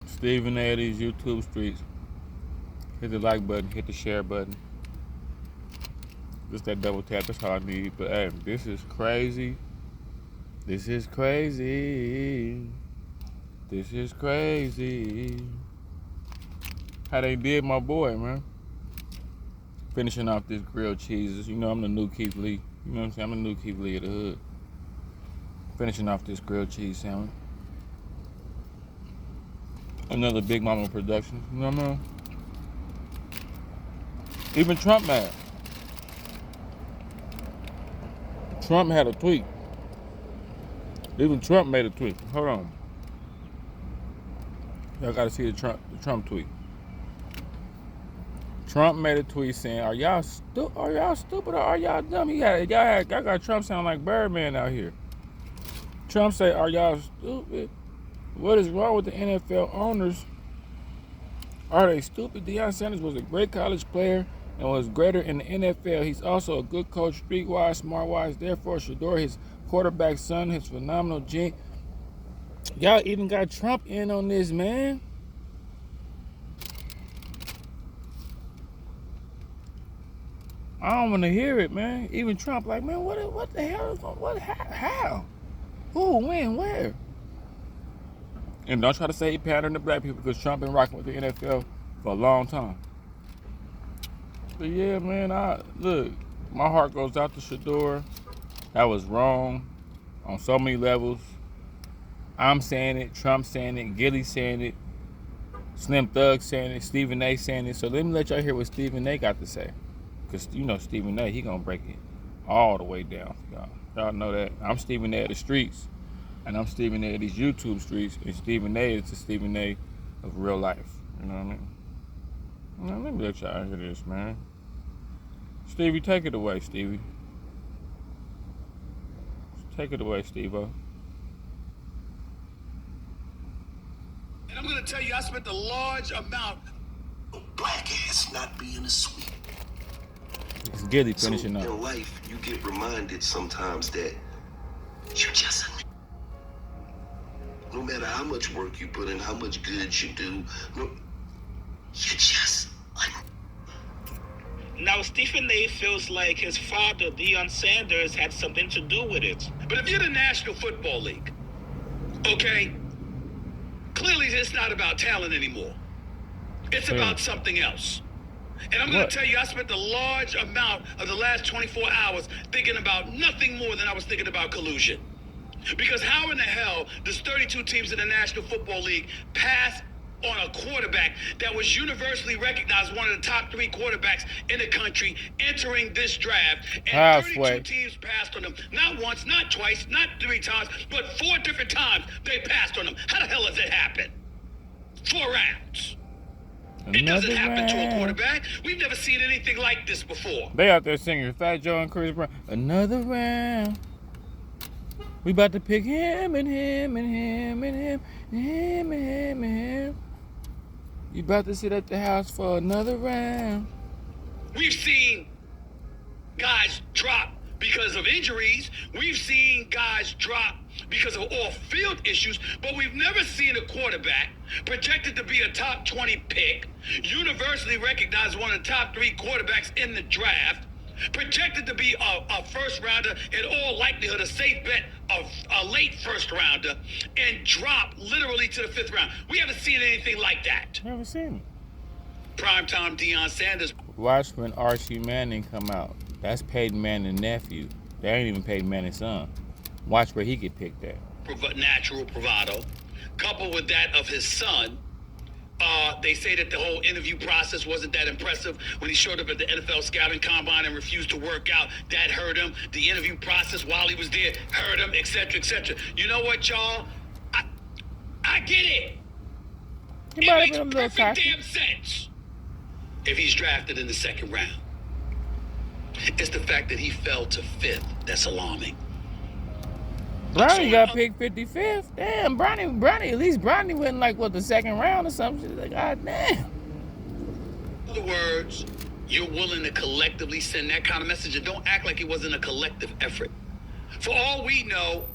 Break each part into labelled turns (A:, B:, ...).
A: Stephen A. These YouTube streets. Hit the like button, hit the share button. Just that double tap, that's all I need. But hey, this is crazy. This is crazy. This is crazy. How they did my boy, man. Finishing off this grilled cheeses. You know I'm the new Keith Lee. You know what I'm saying? I'm the new Keith Lee of the hood. Finishing off this grilled cheese sandwich. Another Big Mama production. You know what I mean? Even Trump mad. Trump had a tweet. Even Trump made a tweet. Hold on. Y'all gotta see the Trump tweet. Trump made a tweet saying, "Are y'all stupid or are y'all dumb?" Y'all got Trump sound like Birdman out here. Trump say, "Are y'all stupid? What is wrong with the NFL owners? Are they stupid? Deion Sanders was a great college player and was greater in the NFL. He's also a good coach, streetwise, smart-wise. Therefore, SHEDEUR, his quarterback son, his phenomenal gene." Y'all even got Trump in on this, man. I don't want to hear it, man. Even Trump, like, man, what the hell is going? How? Who? When? Where? And don't try to say he patterned the black people, because Trump been rocking with the NFL for a long time. But yeah, man, look, my heart goes out to SHEDEUR. That was wrong on so many levels. I'm saying it, Trump saying it, Gilly saying it, Slim Thug saying it, Stephen A saying it. So let me let y'all hear what Stephen A got to say. Because you know Stephen A, he gonna break it all the way down. Y'all know that. I'm Stephen A of the streets. And I'm Stephen A of these YouTube streets. And Stephen A is the Stephen A of real life. You know what I mean? Now, let me let y'all hear this, man. Stevie, take it away, Stevie. Take it away, Steve-O.
B: And I'm gonna tell you, I spent a large amount of black ass not being a sweet.
A: It's Gilly finishing up.
B: In life, you get reminded sometimes that you just, no matter how much work you put in, how much good you do, you just.
C: Now, Stephen A feels like his father, Deion Sanders, had something to do with it.
B: But if you're the National Football League, okay, clearly it's not about talent anymore. It's about something else. And I'm going to tell you, I spent a large amount of the last 24 hours thinking about nothing more than I was thinking about collusion. Because how in the hell does 32 teams in the National Football League pass on a quarterback that was universally recognized one of the top 3 quarterbacks in the country entering this draft? And 32 teams passed on him. Not once, not twice, not 3 times, but 4 different times they passed on him. How the hell does it happen? 4 rounds. It doesn't happen to a quarterback. We've never seen anything like this before.
A: They out there singing Fat Joe and Chris Brown. Another round. We about to pick him and him and him and him and him and him and him. You about to sit at the house for another round.
B: We've seen guys drop because of injuries. We've seen guys drop because of off-field issues, but we've never seen a quarterback projected to be a top 20 pick, universally recognized one of the top 3 quarterbacks in the draft, projected to be a first rounder, in all likelihood a safe bet of a late first rounder, and drop literally to the 5th round. We haven't seen anything like that.
A: Never seen it.
B: Primetime Deion Sanders.
A: Watch when Archie Manning come out. That's Peyton Manning's nephew. They ain't even Peyton Manning's son. Watch where he get picked at.
B: Natural bravado, coupled with that of his son. They say that the whole interview process wasn't that impressive when he showed up at the NFL scouting combine and refused to work out. That hurt him. The interview process while he was there hurt him, etc., etc. You know what, y'all? I get it. It makes perfect damn sense if he's drafted in the 2nd round. It's the fact that he fell to 5th that's alarming.
A: Bronny got picked 55th. Damn, Bronny, at least Bronny went like, what, the 2nd round or something? Like, God damn.
B: In other words, you're willing to collectively send that kind of message, and don't act like it wasn't a collective effort. For all we know,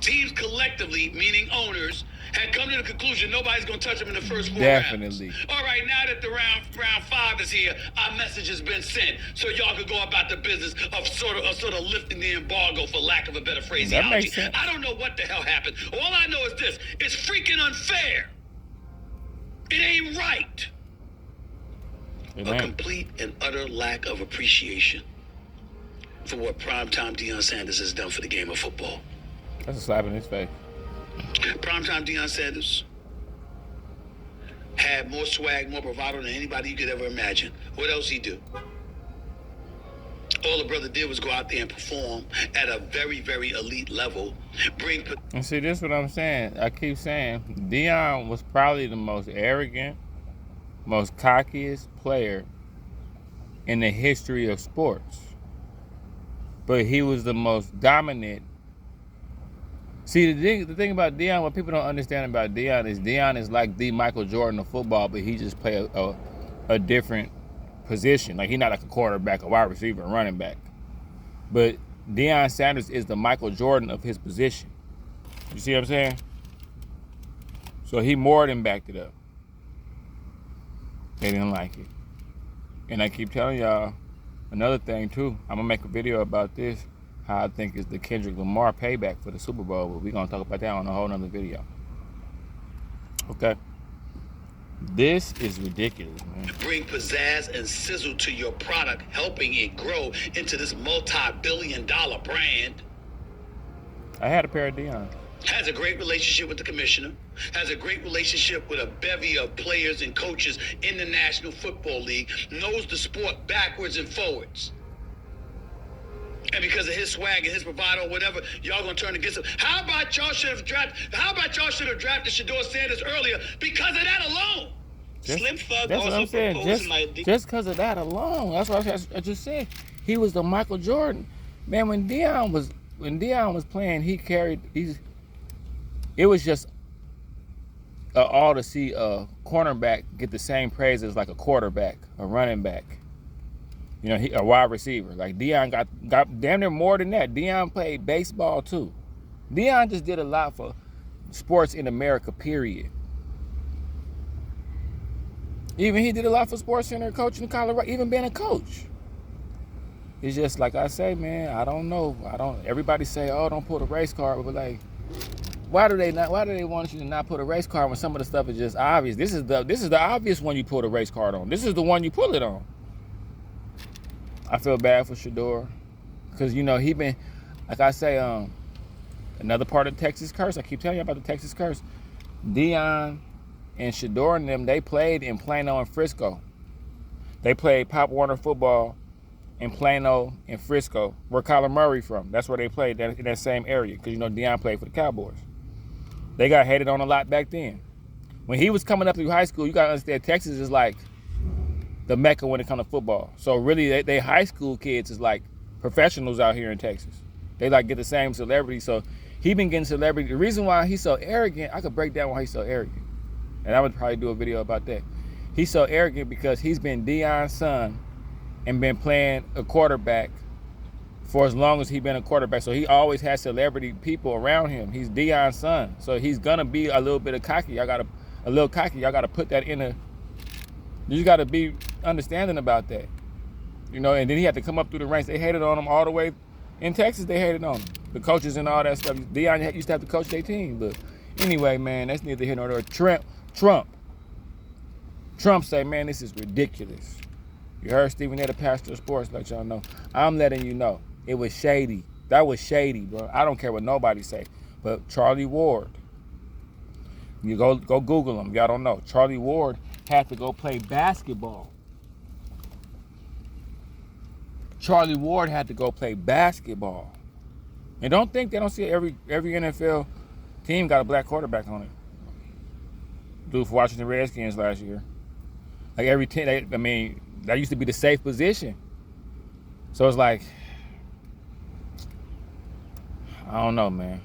B: teams collectively, meaning owners, had come to the conclusion nobody's going to touch them in the first 4
A: Definitely.
B: rounds. All right, now that the round 5 is here, our message has been sent, so y'all can go about the business of sort of lifting the embargo, for lack of a better phraseology.
A: That makes sense.
B: I don't know what the hell happened. All I know is this: it's freaking unfair. It ain't right. A complete and utter lack of appreciation for what primetime Deion Sanders has done for the game of football.
A: That's a slap in his face.
B: Primetime Deion Sanders had more swag, more bravado than anybody you could ever imagine. What else he do? All the brother did was go out there and perform at a very, very elite level.
A: And see, this is what I'm saying. I keep saying Deion was probably the most arrogant, most cockiest player in the history of sports. But he was the most dominant. See, the thing about Deion, what people don't understand about Deion is like the Michael Jordan of football, but he just play a different position. Like, he's not like a quarterback, a wide receiver, a running back. But Deion Sanders is the Michael Jordan of his position. You see what I'm saying? So he more than backed it up. They didn't like it. And I keep telling y'all another thing too. I'm gonna make a video about this, how I think is the Kendrick Lamar payback for the Super Bowl, but we're gonna talk about that on a whole nother video. Okay? This is ridiculous, man.
B: Bring pizzazz and sizzle to your product, helping it grow into this multi-billion-dollar brand.
A: I had a pair of Deion.
B: Has a great relationship with the commissioner, has a great relationship with a bevy of players and coaches in the National Football League, knows the sport backwards and forwards. And because of his swag and his bravado or whatever, y'all gonna turn against him. How about y'all should have drafted SHEDEUR Sanders earlier because of that alone?
C: Slim Thug
A: That's what
C: also
A: I'm saying.
C: proposed my
A: Just because of that alone. That's what I just said. He was the Michael Jordan. Man, when Deion was playing, it was just all to see a cornerback get the same praise as like a quarterback, a running back. You know, a wide receiver. Like, Deion got damn near more than that. Deion played baseball too. Deion just did a lot for sports in America, period. Even he did a lot for Sports Center, coaching in Colorado, even being a coach. It's just like I say, man, I don't know. Everybody say, oh, don't pull the race card, but like, why do they want you to not put a race card when some of the stuff is just obvious? This is the obvious one you pull the race card on. This is the one you pull it on. I feel bad for SHEDEUR, because, you know, he been, like I say, another part of the Texas curse. I keep telling you about the Texas curse. Deion and SHEDEUR and them, they played in Plano and Frisco. They played Pop Warner football in Plano and Frisco, where Kyler Murray from. That's where they played, in that same area, because, you know, Deion played for the Cowboys. They got hated on a lot back then. When he was coming up through high school, you got to understand, Texas is like the Mecca when it comes to football. So really, they high school kids is like professionals out here in Texas. They like get the same celebrity. So he been getting celebrity. The reason why he's so arrogant, I could break down why he's so arrogant. And I would probably do a video about that. He's so arrogant because he's been Deion's son and been playing a quarterback for as long as he's been a quarterback. So he always has celebrity people around him. He's Deion's son. So he's gonna be a little bit of cocky. Y'all gotta put that in a, you just gotta be understanding about that. You know, and then he had to come up through the ranks. They hated on him all the way. In Texas, they hated on him. The coaches and all that stuff. Deion used to have to coach their team. But anyway, man, that's neither here nor there. Trump say, man, this is ridiculous. You heard Stephen A, the pastor of sports, let y'all know. I'm letting you know. It was shady. That was shady, bro. I don't care what nobody say. But Charlie Ward, you go Google him. Y'all don't know. Charlie Ward had to go play basketball. Charlie Ward had to go play basketball. And don't think they don't see every NFL team got a black quarterback on it. Dude for Washington Redskins last year. Like every team, that used to be the safe position. So it's like, I don't know, man.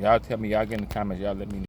A: Y'all tell me, y'all get in the comments, y'all let me know.